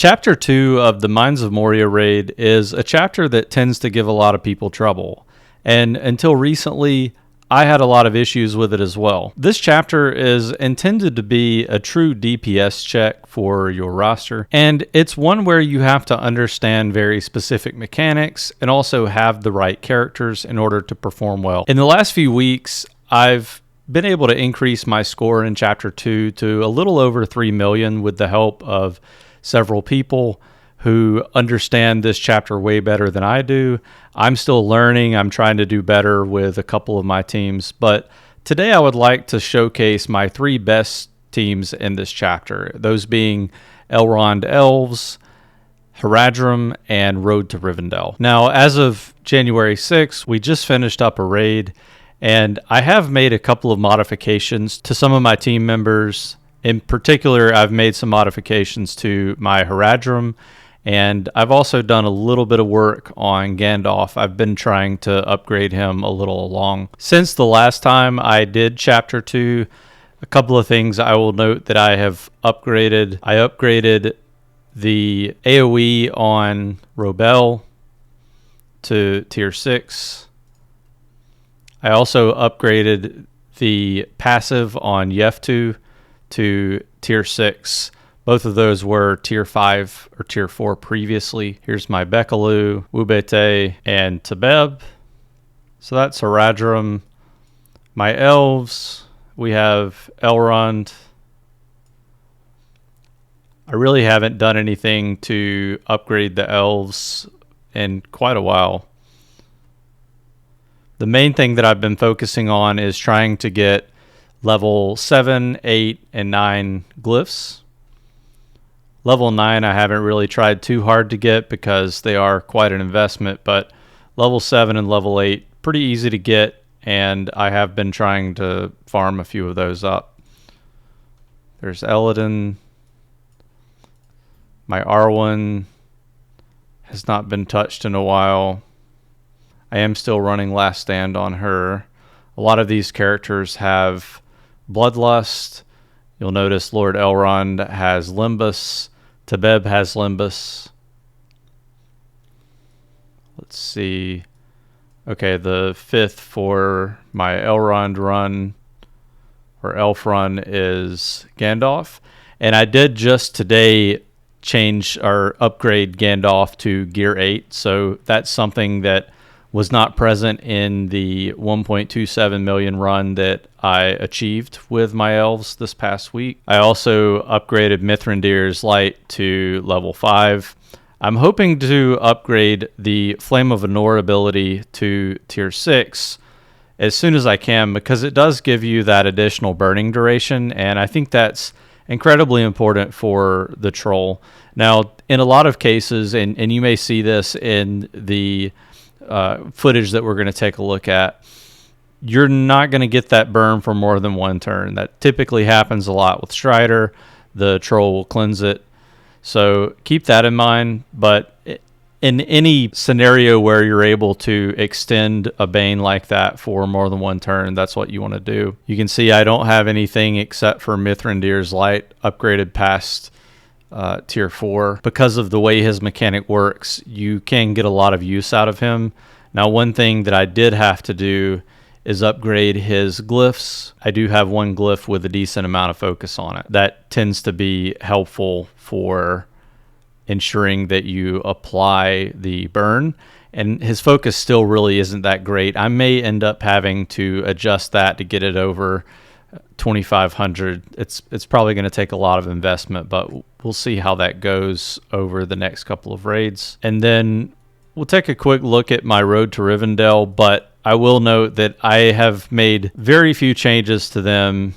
Chapter 2 of the Mines of Moria raid is a chapter that tends to give a lot of people trouble, and until recently, I had a lot of issues with it as well. This chapter is intended to be a true DPS check for your roster, and it's one where you have to understand very specific mechanics and also have the right characters in order to perform well. In the last few weeks, I've been able to increase my score in Chapter 2 to a little over 3 million with the help of several people who understand this chapter way better than I do. I'm still learning. I'm trying to do better with a couple of my teams. But today I would like to showcase my 3 best teams in this chapter, those being Elrond Elves, Haradrim, and Road to Rivendell. Now, as of January 6th, we just finished up a raid, and I have made a couple of modifications to some of my team members. In particular, I've made some modifications to my Haradrim, and I've also done a little bit of work on Gandalf. I've been trying to upgrade him a little along. Since the last time I did Chapter 2, a couple of things I will note that I have upgraded. I upgraded the AoE on Robel to tier 6. I also upgraded the passive on Yeftu to tier 6. Both of those were tier 5 or tier 4 previously. Here's my Bekelu, Wubete, and Tebeb. So that's Haradrim. My elves, we have Elrond. I really haven't done anything to upgrade the elves in quite a while. The main thing that I've been focusing on is trying to get level 7, 8, and 9 glyphs. Level 9 I haven't really tried too hard to get because they are quite an investment, but level 7 and level 8, pretty easy to get, and I have been trying to farm a few of those up. There's Eladin. My R1 has not been touched in a while. I am still running Last Stand on her. A lot of these characters have Bloodlust. You'll notice Lord Elrond has Limbus. Tebeb has Limbus. Let's see. Okay, the 5th for my Elrond run or Elf run is Gandalf. And I did just today change or upgrade Gandalf to gear 8. So that's something that was not present in the 1.27 million run that I achieved with my elves this past week. I also upgraded Mithrandir's Light to level 5. I'm hoping to upgrade the Flame of Anor ability to tier 6 as soon as I can, because it does give you that additional burning duration, and I think that's incredibly important for the troll. Now, in a lot of cases, and you may see this in the footage that we're going to take a look at, you're not going to get that burn for more than one turn. That typically happens a lot with Strider. The troll will cleanse it. So keep that in mind. But in any scenario where you're able to extend a Bane like that for more than one turn, that's what you want to do. You can see I don't have anything except for Mithrandir's Light upgraded past tier 4. Because of the way his mechanic works, you can get a lot of use out of him. Now, one thing that I did have to do is upgrade his glyphs. I do have one glyph with a decent amount of focus on it. That tends to be helpful for ensuring that you apply the burn, and his focus still really isn't that great. I may end up having to adjust that to get it over 2,500. It's probably going to take a lot of investment, but we'll see how that goes over the next couple of raids. And then we'll take a quick look at my Road to Rivendell, but I will note that I have made very few changes to them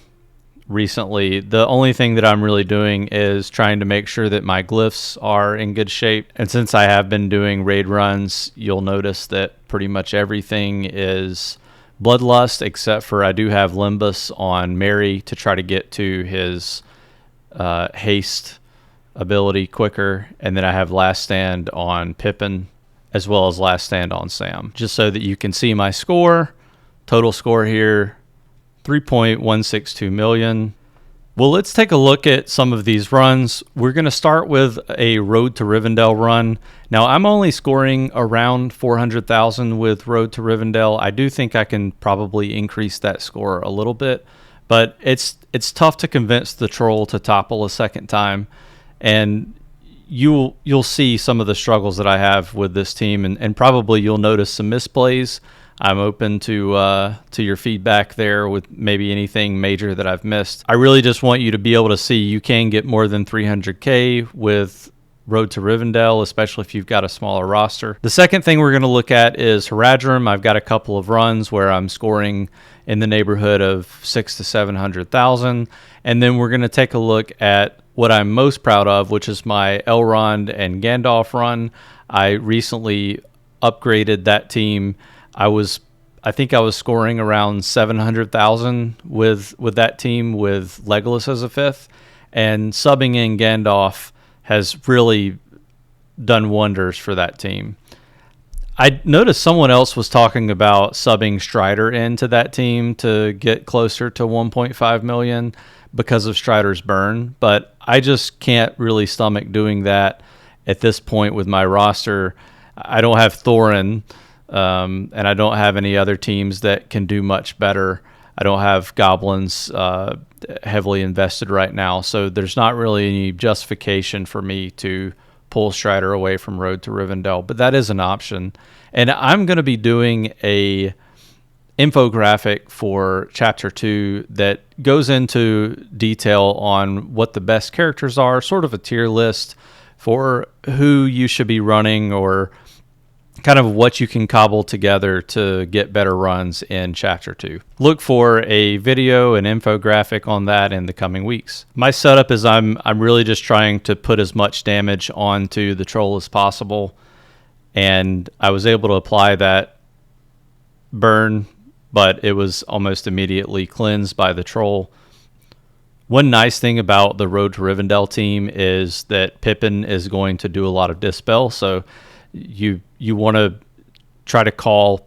recently. The only thing that I'm really doing is trying to make sure that my glyphs are in good shape. And since I have been doing raid runs, you'll notice that pretty much everything is Bloodlust, except for I do have Limbus on Merry to try to get to his haste ability quicker, and then I have Last Stand on Pippin as well as Last Stand on Sam, just so that you can see my score. Total score here, 3.162 million. Well, let's take a look at some of these runs. We're going to start with a Road to Rivendell run. Now, I'm only scoring around 400,000 with Road to Rivendell. I do think I can probably increase that score a little bit, but it's tough to convince the troll to topple a second time, and you'll see some of the struggles that I have with this team, and probably you'll notice some misplays. I'm open to your feedback there with maybe anything major that I've missed. I really just want you to be able to see you can get more than 300K with Road to Rivendell, especially if you've got a smaller roster. The second thing we're going to look at is Haradrim. I've got a couple of runs where I'm scoring in the neighborhood of 600,000 to 700,000, and then we're going to take a look at what I'm most proud of, which is my Elrond and Gandalf run. I recently upgraded that team. I think I was scoring around 700,000 with that team with Legolas as a fifth, and subbing in Gandalf has really done wonders for that team. I noticed someone else was talking about subbing Strider into that team to get closer to 1.5 million because of Strider's burn, but I just can't really stomach doing that at this point with my roster. I don't have Thorin, and I don't have any other teams that can do much better. I don't have goblins heavily invested right now, so there's not really any justification for me to pull Strider away from Road to Rivendell, but that is an option. And I'm going to be doing a infographic for Chapter 2 that goes into detail on what the best characters are, sort of a tier list for who you should be running or kind of what you can cobble together to get better runs in Chapter 2. Look for a video and infographic on that in the coming weeks. My setup is I'm really just trying to put as much damage onto the troll as possible, and I was able to apply that burn, but it was almost immediately cleansed by the troll. One nice thing about the Road to Rivendell team is that Pippin is going to do a lot of dispel, so you want to try to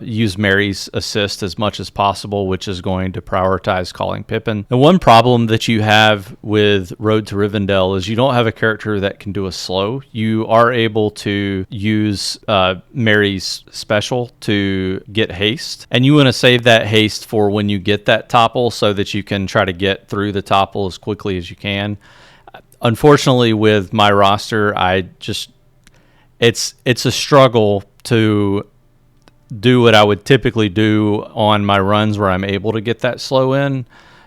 use Merry's assist as much as possible, which is going to prioritize calling Pippin. The one problem that you have with Road to Rivendell is you don't have a character that can do a slow. You are able to use Merry's special to get haste, and you want to save that haste for when you get that topple so that you can try to get through the topple as quickly as you can. Unfortunately, with my roster, it's a struggle to do what I would typically do on my runs where I'm able to get that slow in,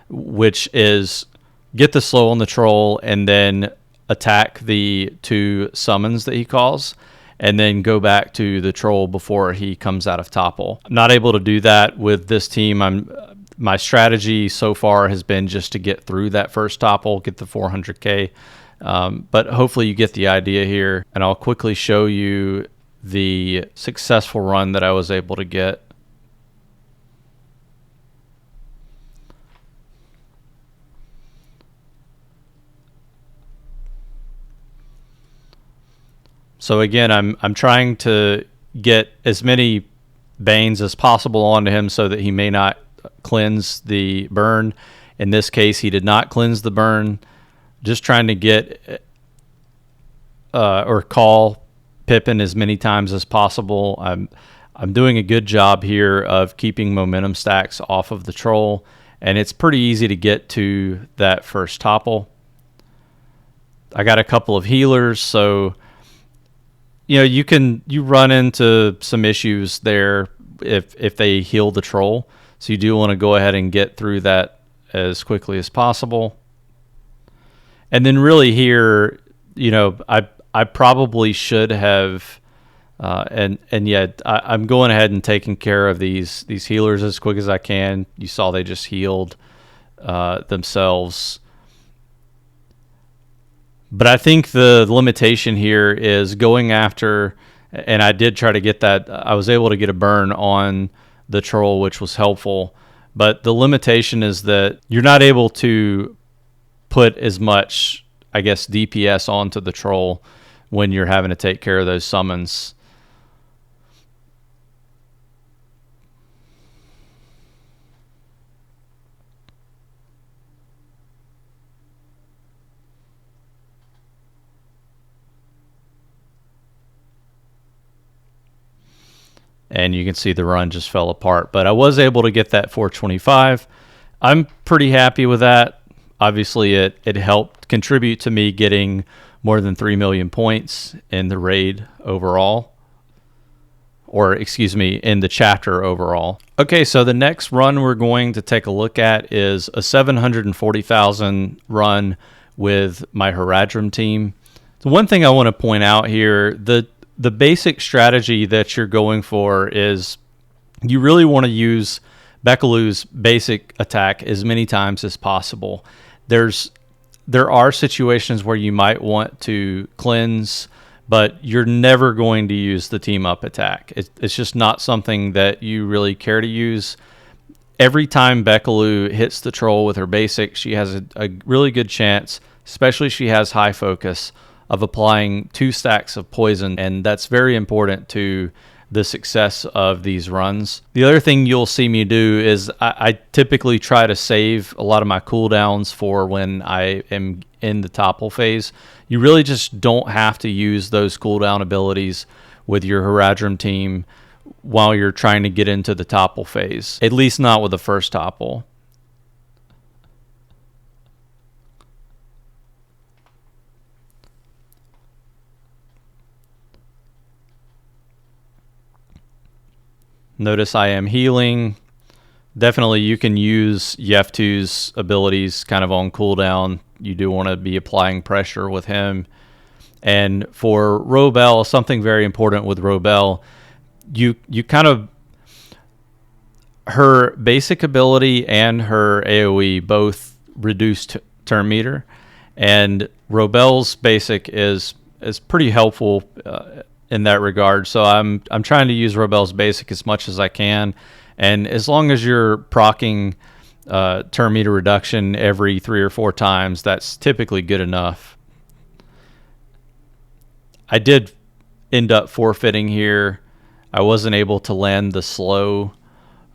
which is get the slow on the troll and then attack the 2 summons that he calls, and then go back to the troll before he comes out of topple. I'm not able to do that with this team. My strategy so far has been just to get through that first topple, get the 400K. But hopefully you get the idea here, and I'll quickly show you the successful run that I was able to get. So again, I'm trying to get as many Banes as possible onto him so that he may not cleanse the burn. In this case, he did not cleanse the burn. Just trying to get or call Pippin as many times as possible. I'm doing a good job here of keeping momentum stacks off of the troll, and it's pretty easy to get to that first topple. I got a couple of healers, so you run into some issues there if they heal the troll. So you do want to go ahead and get through that as quickly as possible. And then really here, I probably should have, and yet I'm going ahead and taking care of these healers as quick as I can. You saw they just healed themselves. But I think the limitation here is going after, and I did try to get that. I was able to get a burn on the troll, which was helpful. But the limitation is that you're not able to put as much, I guess, DPS onto the troll when you're having to take care of those summons. and you can see the run just fell apart. But I was able to get that 425. I'm pretty happy with that. Obviously, it helped contribute to me getting more than 3 million points in the raid overall. Or, excuse me, in the chapter overall. Okay, so the next run we're going to take a look at is a 740,000 run with my Haradrim team. The one thing I want to point out here, the basic strategy that you're going for is you really want to use Bekelu's basic attack as many times as possible. There are situations where you might want to cleanse, but you're never going to use the team up attack. It's just not something that you really care to use. Every time Bekelu hits the troll with her basic, she has a really good chance, especially if she has high focus, of applying 2 stacks of poison, and that's very important to the success of these runs. The other thing you'll see me do is I typically try to save a lot of my cooldowns for when I am in the topple phase. You really just don't have to use those cooldown abilities with your Haradrim team while you're trying to get into the topple phase, at least not with the first topple. Notice I am healing. Definitely you can use Yeftu's abilities kind of on cooldown. You do want to be applying pressure with him. And for Robel, something very important with Robel, you kind of, her basic ability and her AoE both reduce turn meter. And Robel's basic is pretty helpful in that regard. So I'm trying to use Robel's basic as much as I can, and as long as you're proccing turn meter reduction every 3 or 4 times, that's typically good enough. I did end up forfeiting here. I wasn't able to land the slow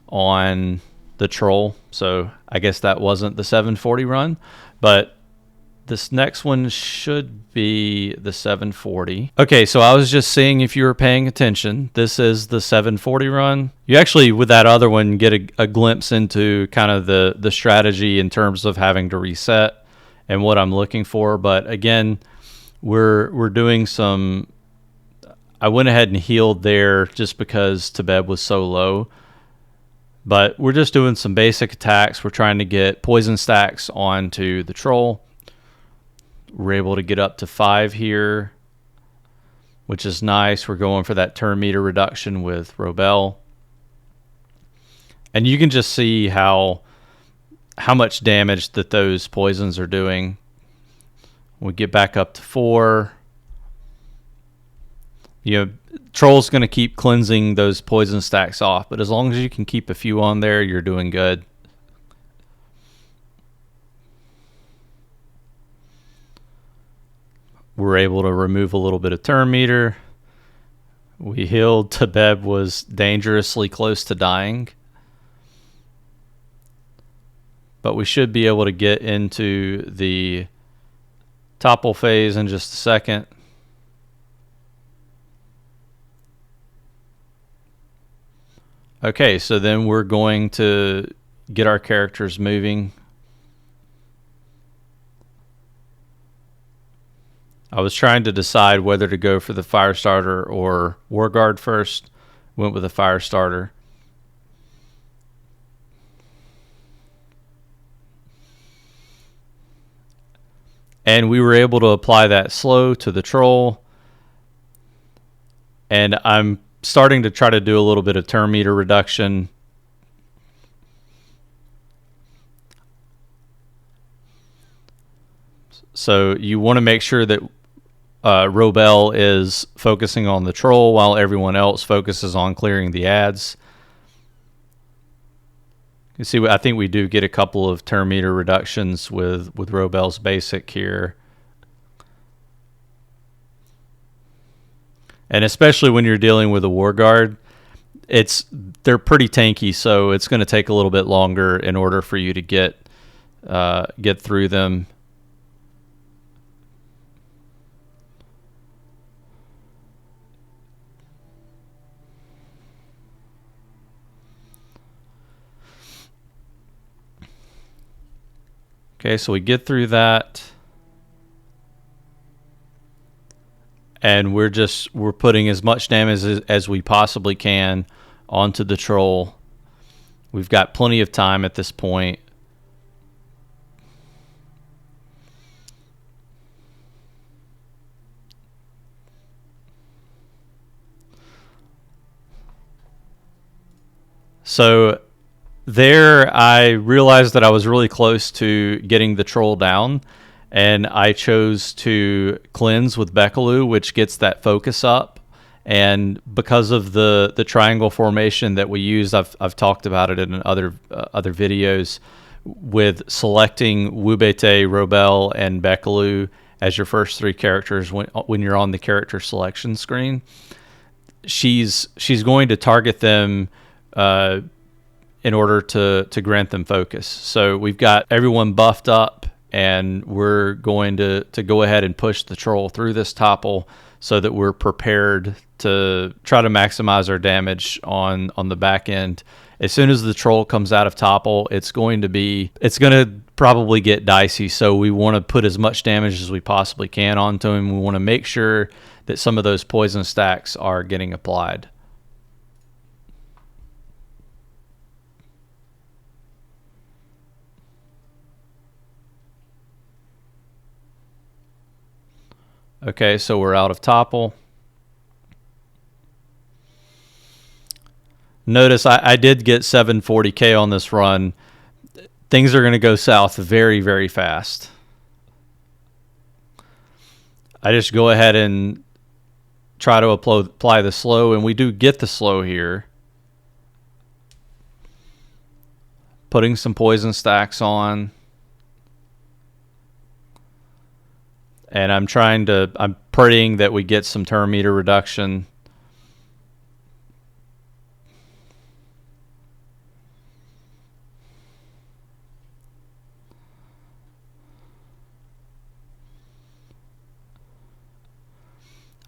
on the troll, so I guess that wasn't the 740 run, but this next one should be the 740. Okay, so I was just seeing if you were paying attention. This is the 740 run. You actually, with that other one, get a glimpse into kind of the strategy in terms of having to reset and what I'm looking for. But again, we're doing some... I went ahead and healed there just because Tebeb was so low. But we're just doing some basic attacks. We're trying to get poison stacks onto the troll. We're able to get up to 5 here, which is nice. We're going for that turn meter reduction with Robel. And you can just see how much damage that those poisons are doing. We get back up to 4. You know, Troll's going to keep cleansing those poison stacks off, but as long as you can keep a few on there, you're doing good. We're able to remove a little bit of turn meter. We healed. Tebeb was dangerously close to dying. But we should be able to get into the topple phase in just a second. Okay, so then we're going to get our characters moving. I was trying to decide whether to go for the Firestarter or War Guard first. Went with the Firestarter. And we were able to apply that slow to the troll. And I'm starting to try to do a little bit of turn meter reduction. So you want to make sure that Robel is focusing on the troll while everyone else focuses on clearing the ads. You see, I think we do get a couple of turn meter reductions with Robel's basic here. And especially when you're dealing with a War Guard, they're pretty tanky, so it's going to take a little bit longer in order for you to get through them. Okay, so we get through that. And we're putting as much damage as we possibly can onto the troll. We've got plenty of time at this point. So there I realized that I was really close to getting the troll down, and I chose to cleanse with Bekelu, which gets that focus up. And because of the triangle formation that we use, I've talked about it in other videos, with selecting Wubete, Robel, and Bekelu as your first three characters when you're on the character selection screen. She's going to target them in order to grant them focus. So we've got everyone buffed up, and we're going to go ahead and push the troll through this topple so that we're prepared to try to maximize our damage on the back end. As soon as the troll comes out of topple, it's going to probably get dicey. So we want to put as much damage as we possibly can onto him. We want to make sure that some of those poison stacks are getting applied. Okay, so we're out of topple. Notice I did get 740k on this run. Things are going to go south very, very fast. I just go ahead and try to apply the slow, and we do get the slow here. Putting some poison stacks on. And I'm praying that we get some turn meter reduction.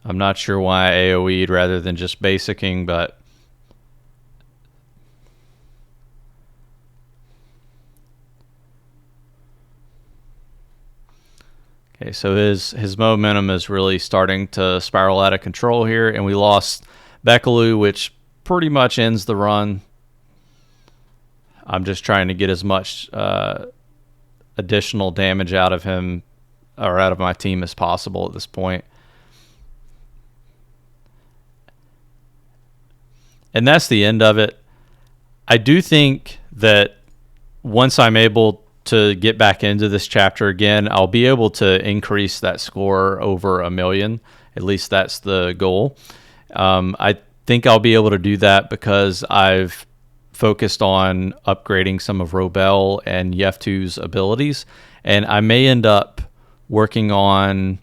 I'm not sure why I AoE'd rather than just basicing, but okay, so his momentum is really starting to spiral out of control here, and we lost Bekelu, which pretty much ends the run. I'm just trying to get as much additional damage out of him or out of my team as possible at this point. And that's the end of it. I do think that once I'm able to get back into this chapter again, I'll be able to increase that score over 1 million. At least that's the goal. I think I'll be able to do that because I've focused on upgrading some of Robel and Yeftu's abilities, and I may end up working on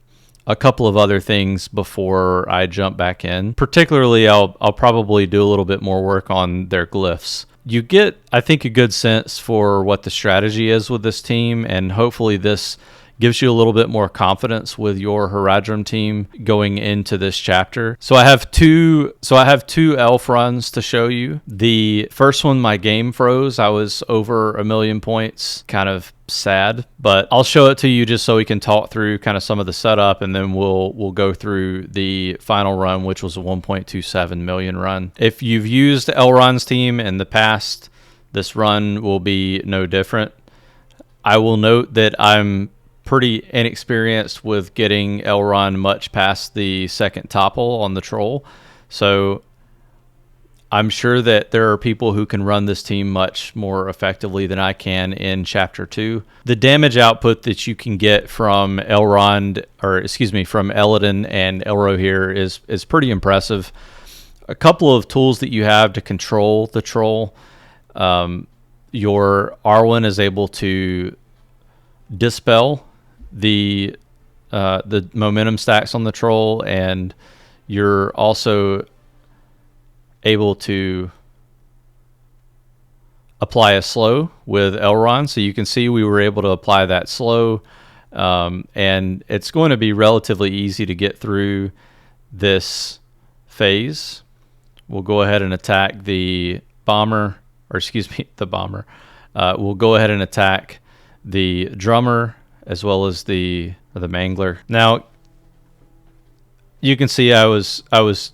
a couple of other things before I jump back in. Particularly, I'll probably do a little bit more work on their glyphs. You get, I think, a good sense for what the strategy is with this team, and hopefully this gives you a little bit more confidence with your Haradrim team going into this chapter. So I have two elf runs to show you. The first one, my game froze. I was over 1 million points, kind of sad, but I'll show it to you just so we can talk through kind of some of the setup, and then we'll go through the final run, which was a 1.27 million run. If you've used Elrond's team in the past, this run will be no different. I will note that I'm pretty inexperienced with getting Elrond much past the second topple on the troll, so I'm sure that there are people who can run this team much more effectively than I can in Chapter 2. The damage output that you can get from from Eladin and Elro here is pretty impressive. A couple of tools that you have to control the troll. Your Arwen is able to dispel the momentum stacks on the troll, and you're also able to apply a slow with Elrond. So you can see we were able to apply that slow, and it's going to be relatively easy to get through this phase. We'll go ahead and attack the bomber, or excuse me, the bomber. We'll go ahead and attack the drummer as well as the mangler. Now, you can see I was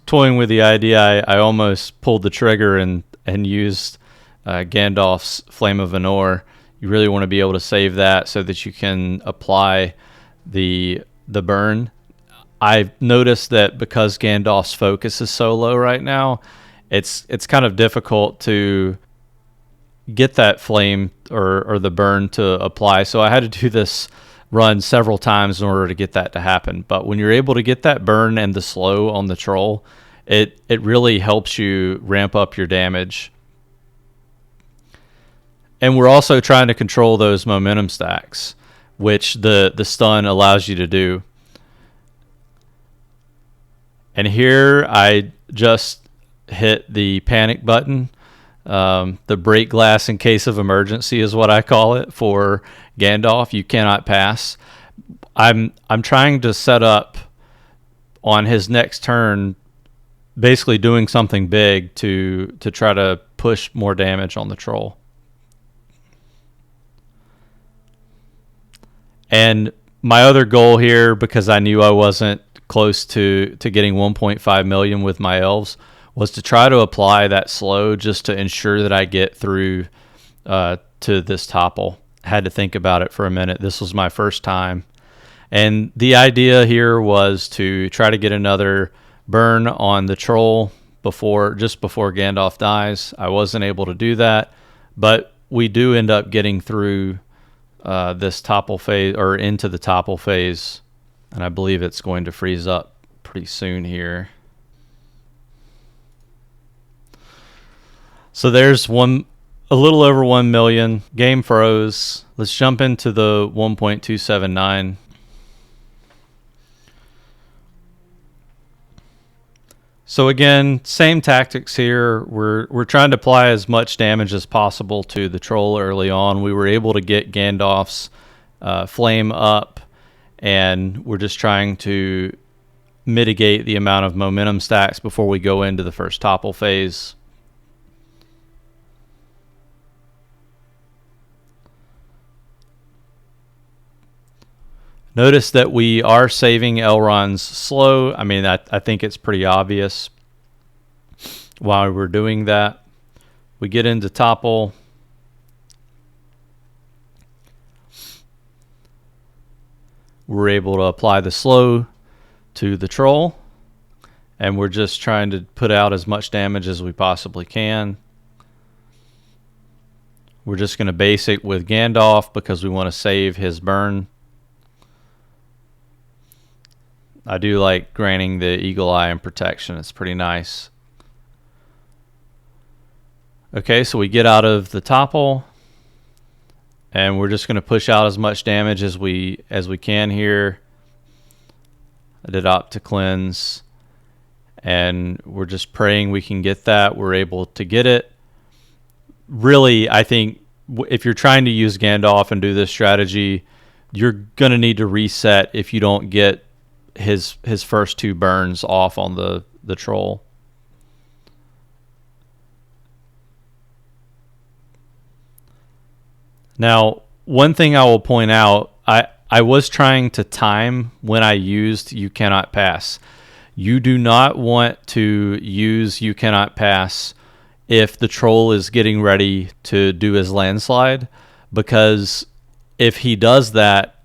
toying with the idea. I almost pulled the trigger and used Gandalf's Flame of Anor. You really want to be able to save that so that you can apply the burn. I've noticed that because Gandalf's focus is so low right now, it's kind of difficult to get that flame or the burn to apply. So I had to do this run several times in order to get that to happen. But when you're able to get that burn and the slow on the troll, it really helps you ramp up your damage. And we're also trying to control those momentum stacks, which the stun allows you to do. And here I just hit the panic button. The break glass in case of emergency is what I call it for Gandalf. You cannot pass. I'm trying to set up on his next turn, basically doing something big to try to push more damage on the troll. And my other goal here, because I knew I wasn't close to getting 1.5 million with my elves, was to try to apply that slow just to ensure that I get through to this topple. I had to think about it for a minute. This was my first time. And the idea here was to try to get another burn on the troll just before Gandalf dies. I wasn't able to do that, but we do end up getting through this topple phase, or into the topple phase, and I believe it's going to freeze up pretty soon here. So there's a little over 1 million. Game froze. Let's jump into the 1.279. So again, same tactics here. We're trying to apply as much damage as possible to the troll early on. We were able to get Gandalf's flame up, and we're just trying to mitigate the amount of momentum stacks before we go into the first topple phase. Notice that we are saving Elrond's slow. I mean, I think it's pretty obvious why we're doing that. We get into topple. We're able to apply the slow to the troll, and we're just trying to put out as much damage as we possibly can. We're just going to basic with Gandalf because we want to save his burn. I do like granting the Eagle Eye and protection. It's pretty nice. Okay, so we get out of the topple, and we're just going to push out as much damage as we can here. I did opt to cleanse, and we're just praying we can get that. We're able to get it. Really, I think if you're trying to use Gandalf and do this strategy, you're going to need to reset if you don't get his first two burns off on the troll. Now, one thing I will point out, I was trying to time when I used You Cannot Pass. You do not want to use You Cannot Pass if the troll is getting ready to do his landslide, because if he does that,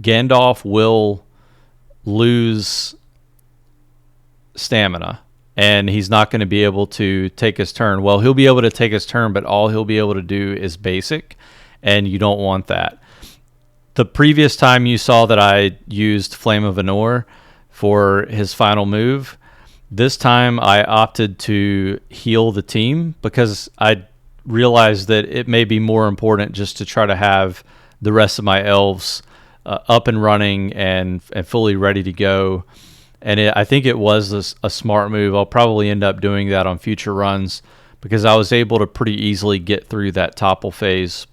Gandalf will lose stamina, and he's not going to be able to take his turn. Well, he'll be able to take his turn, but all he'll be able to do is basic, and you don't want that. The previous time you saw that I used Flame of Anor for his final move, this time I opted to heal the team because I realized that it may be more important just to try to have the rest of my elves up and running and fully ready to go. And I think it was a smart move. I'll probably end up doing that on future runs because I was able to pretty easily get through that topple phase.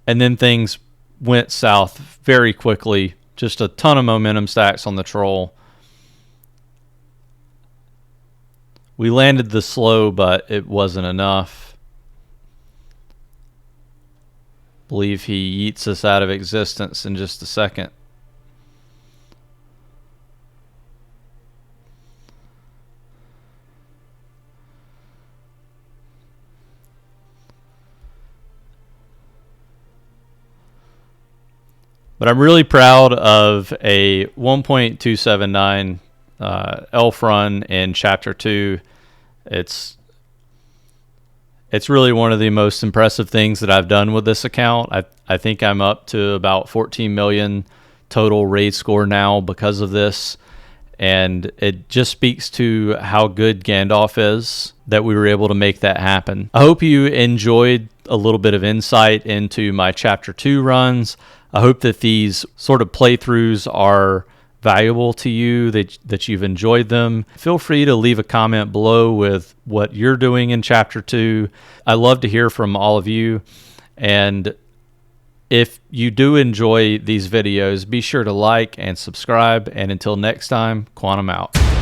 And then things went south very quickly. Just a ton of momentum stacks on the troll. We landed the slow, but it wasn't enough. believe he yeets us out of existence in just a second. But I'm really proud of a 1.279 elf run in Chapter 2. It's really one of the most impressive things that I've done with this account. I think I'm up to about 14 million total raid score now because of this. And it just speaks to how good Gandalf is that we were able to make that happen. I hope you enjoyed a little bit of insight into my Chapter 2 runs. I hope that these sort of playthroughs are valuable to you, that you've enjoyed them. Feel free to leave a comment below with what you're doing in Chapter 2. I love to hear from all of you. And if you do enjoy these videos, be sure to like and subscribe. And until next time, Quantum out.